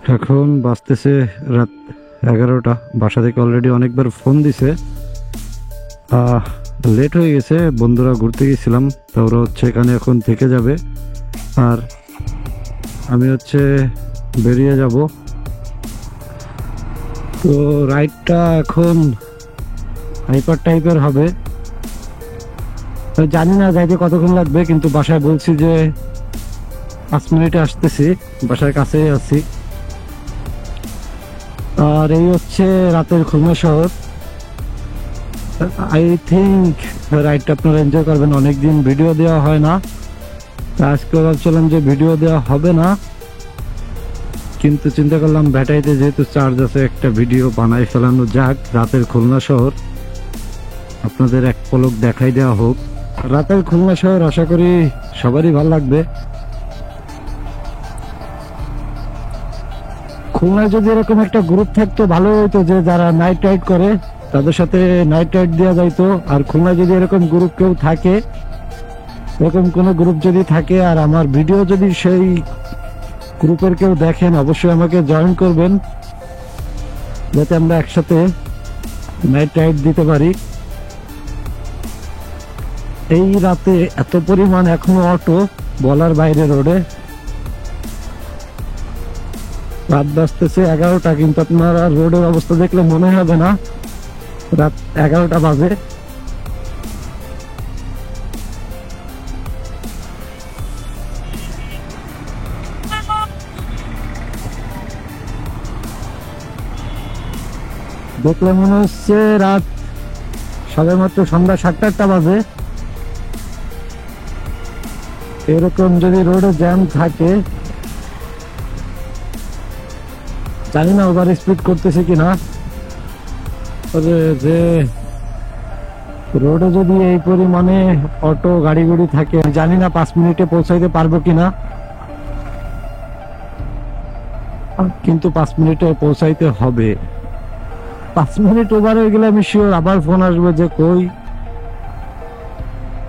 এখন বাজতেছে রাত 11টা। বাসা থেকে অলরেডি অনেকবার ফোন দিছে, লেট হয়ে গেছে। বন্ধুরা ঘুরতে গেছিলাম, তা ওরা হচ্ছে এখানে এখন থেকে যাবে, আর আমি হচ্ছে বেরিয়ে যাব। তো রাইডটা এখন হাইপার টাইপের হবে। তো জানি না যাইতে কতক্ষণ লাগবে, কিন্তু বাসায় বলছি যে 5 মিনিটে আসতেছি, বাসার কাছেই আছি। আর এই হচ্ছে রাতের খুলনা শহর। আই থিঙ্ক রাইডটা আপনারা এনজয় করবেন। অনেকদিন ভিডিও দেওয়া হয় না, আজকে ভাবছিলাম যে ভিডিও দেওয়া হবে না, কিন্তু চিন্তা করলাম ব্যাটারিতে যেহেতু চার্জ আছে, একটা ভিডিও বানাই ফেলানো যাক। রাতের খুলনা শহর আপনাদের এক পলক দেখাই দেওয়া হোক। রাতের খুলনা শহর আশা করি সবারই ভালো লাগবে। খুলনায় যদি এরকম একটা গ্রুপ থাকতো ভালো হতো, যে যারা নাইট রাইড করে তাদের সাথে নাইট রাইড দেওয়া যাইতো। আর খুলনায় যদি এরকম গ্রুপ কেউ থাকে, এরকম কোনো গ্রুপ যদি থাকে আর আমার ভিডিও যদি সেই গ্রুপের কেউ দেখেন, অবশ্যই আমাকে জয়েন করবেন, যাতে আমরা একসাথে নাইট রাইড দিতে পারি। এই রাতে এত পরিমাণ এখনো অটো, বলার বাইরে রোডে। রাত বাজতেছে 11টা, কিন্তু আপনারা রোডের অবস্থা দেখলে মনে হবে না রাত 11টা বাজে। দেখলে মনে হচ্ছে রাত সবে মাত্র সন্ধ্যা 7টা বাজে। এরকম যদি রোডে জ্যাম থাকে, জানি না ওভার স্পিড করতেছে কিনা, যে রোডে যদি এই পরিমাণে অটো গাড়ি গুড়ি থাকে, জানি না 5 মিনিটে পৌঁছাইতে পারবো কিনা, কিন্তু 5 মিনিটে পৌঁছাইতে হবে। 5 মিনিট ওভার হয়ে গেলে আমি শিওর আবার ফোন আসবে যে কই।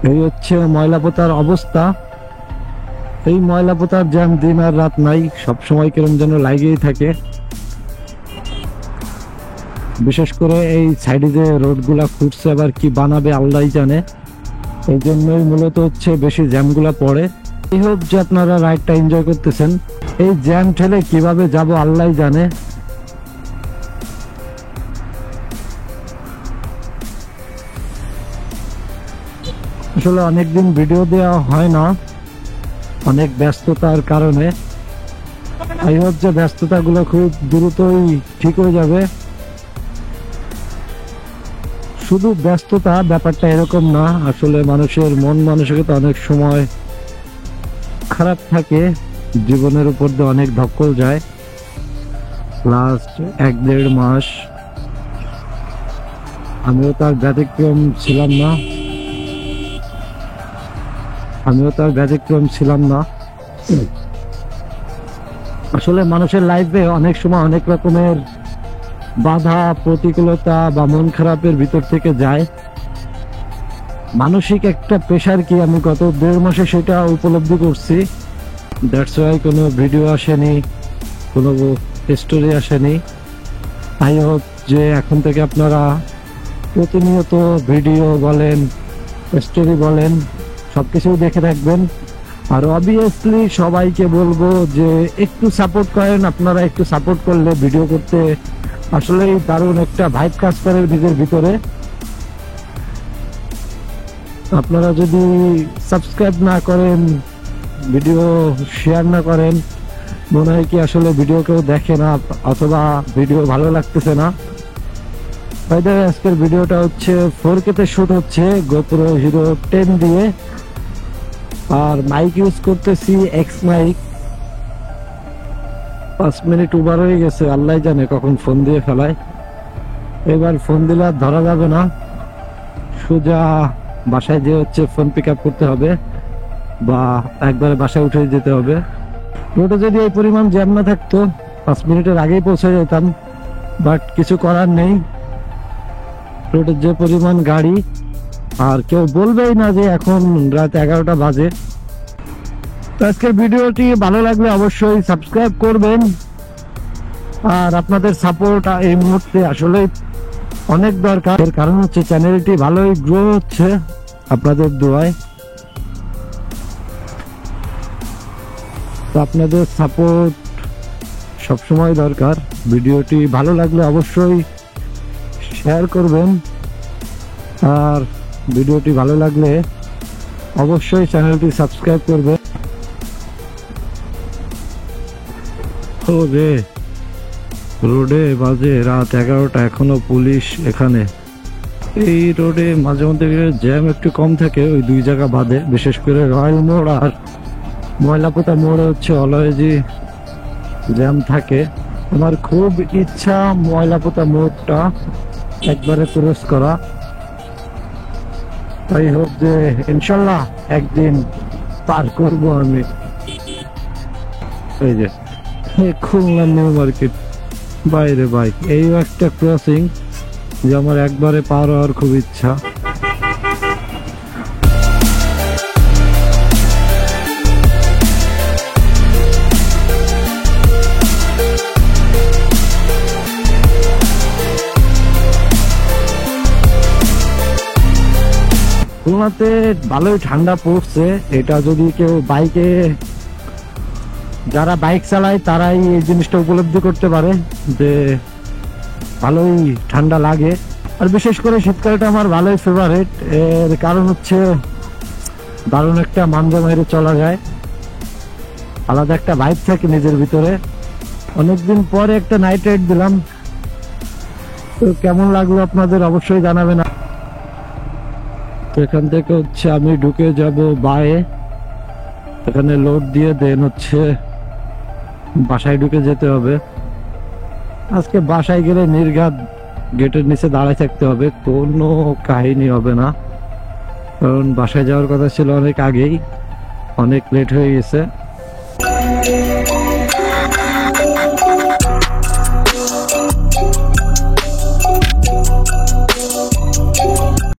এই হচ্ছে ময়লাপোতার অবস্থা। এই ময়লাপোতার জ্যাম দিন আর রাত নাই, সবসময় কিরম যেন লাগেই থাকে। বিশেষ করে এই সাইডে যে রোডগুলা খুঁজছে, আবার কি বানাবে আল্লাহই জানে। এই জন্যই মূলত হচ্ছে বেশি জ্যামগুলা পড়ে। এই হোক যে আপনারা রাইডটা এনজয় করতেছেন। এই জ্যাম ঠেলে কিভাবে যাব আল্লাহই জানে। আসলে অনেকদিন ভিডিও দেওয়া হয় না, অনেক ব্যস্ততার কারণে। এই হোক যে ব্যস্ততাগুলো খুব দ্রুতই ঠিক হয়ে যাবে। শুধু ব্যস্ততা ব্যাপারটা এরকম না, আসলে মানুষের মন মানসিকতা অনেক সময় খারাপ থাকে, জীবনের উপর দিয়ে অনেক ধকল যায়। লাস্ট 1-1.5 মাস আমিও তার ব্যতিক্রম ছিলাম না। আসলে মানুষের লাইফে অনেক সময় অনেক রকমের বাধা প্রতিকূলতা বা মন খারাপের ভিতর থেকে যায়। মানসিক একটা প্রেশার কি আমি গত 1.5 মাসে সেটা উপলব্ধি করছি। দ্যাটস ওয়াই কোনো ভিডিও আসেনি, কোনো স্টোরি আসেনি। তাই হোক যে এখন থেকে আপনারা প্রতিনিয়ত ভিডিও বলেন, স্টোরি বলেন, সবকিছু দেখে থাকবেন। আর অবভিয়াসলি সবাইকে বলবো যে একটু সাপোর্ট করেন। আপনারা একটু সাপোর্ট করলে ভিডিও করতে আসলেই দারুণ একটা ভাইব কাজ করে নিজের ভিতরে। আপনারা যদি সাবস্ক্রাইব না করেন, ভিডিও শেয়ার না করেন, মনে হয় কি আসলে ভিডিও কেউ দেখে না, অথবা ভিডিও ভালো লাগতেছে না। আজকের ভিডিওটা হচ্ছে 4K তে শুট হচ্ছে, গোপ্রো হিরো 10 দিয়ে। আর মাইক ইউজ করতেছি এক্স মাইক। 5 মিনিট ওভার হয়ে গেছে, আল্লাহ জানে কখন ফোন দিয়ে ফেলায়। এবার ফোন দিলে আর ধরা যাবে না, সোজা বাসায় যে হচ্ছে ফোন পিক আপ করতে হবে, বা একবারে বাসায় উঠে যেতে হবে। রোডে যদি এই পরিমাণ জ্যাম না থাকতো 5 মিনিটের আগেই পৌঁছে যেতাম, বাট কিছু করার নেই। রোডের যে পরিমাণ গাড়ি, আর কেউ বলবেই না যে এখন রাত 11টা বাজে। তো আজকের ভিডিওটি ভালো লাগলে অবশ্যই সাবস্ক্রাইব করবেন, আর আপনাদের সাপোর্ট এই মুহূর্তে আসলে অনেক দরকার। এর কারণ হচ্ছে চ্যানেলটি ভালোই গ্রো হচ্ছে আপনাদের দোয়ায়। তো আপনাদের সাপোর্ট সবসময় দরকার। ভিডিওটি ভালো লাগলে অবশ্যই শেয়ার করবেন, আর ভিডিওটি ভালো লাগলে অবশ্যই চ্যানেলটি সাবস্ক্রাইব করবেন। ও রে, রোডে বাজে রাত 11টা, এখনো পুলিশ এখানে। এই রোডে মাঝে মধ্যে জ্যাম একটু কম থাকে ওই দুই জায়গা বাদে, বিশেষ করে রয়্যাল মোড় আর ময়লাপোতা মোড়ে হচ্ছে অলওয়েজই জ্যাম থাকে। আমার খুব ইচ্ছা ময়লাপোতা মোড়টা একবারে ক্রস করা। তাই হোক যে ইনশাল্লাহ একদিন পার করবো আমি। এই যে খুলনা নিউ মার্কেট বাইরে ভাই, এই একটা ক্রসিং যে আমার একবারে পার হওয়ার খুব ইচ্ছা। খুলনাতে ভালোই ঠান্ডা পড়ছে। এটা যদি কেউ বাইকে, যারা বাইক চালায় তারাই এই জিনিসটা উপলব্ধি করতে পারে যে ভালোই ঠান্ডা লাগে। আর বিশেষ করে শীতকালটা আমার ভালোই ফেভারিট। এর কারণ হচ্ছে দারুণ একটা মানজা মেরে চলা যায়, আলাদা একটা ভাইব থাকে নিজের ভিতরে। অনেকদিন পরে একটা নাইট রাইড দিলাম, তো কেমন লাগলো আপনাদের অবশ্যই জানাবেন। তো এখান থেকে হচ্ছে আমি ঢুকে যাব বায়ে, এখানে লোড দিয়ে দেন হচ্ছে বাসায় ঢুকে যেতে হবে। আজকে বাসায় গেলে নির্ঘাত গেটের নিচে দাঁড়ায় থাকতে হবে, কোনো কাহিনী হবে না, কারণ বাসায় যাওয়ার কথা ছিল অনেক আগেই, অনেক লেট হয়ে গেছে।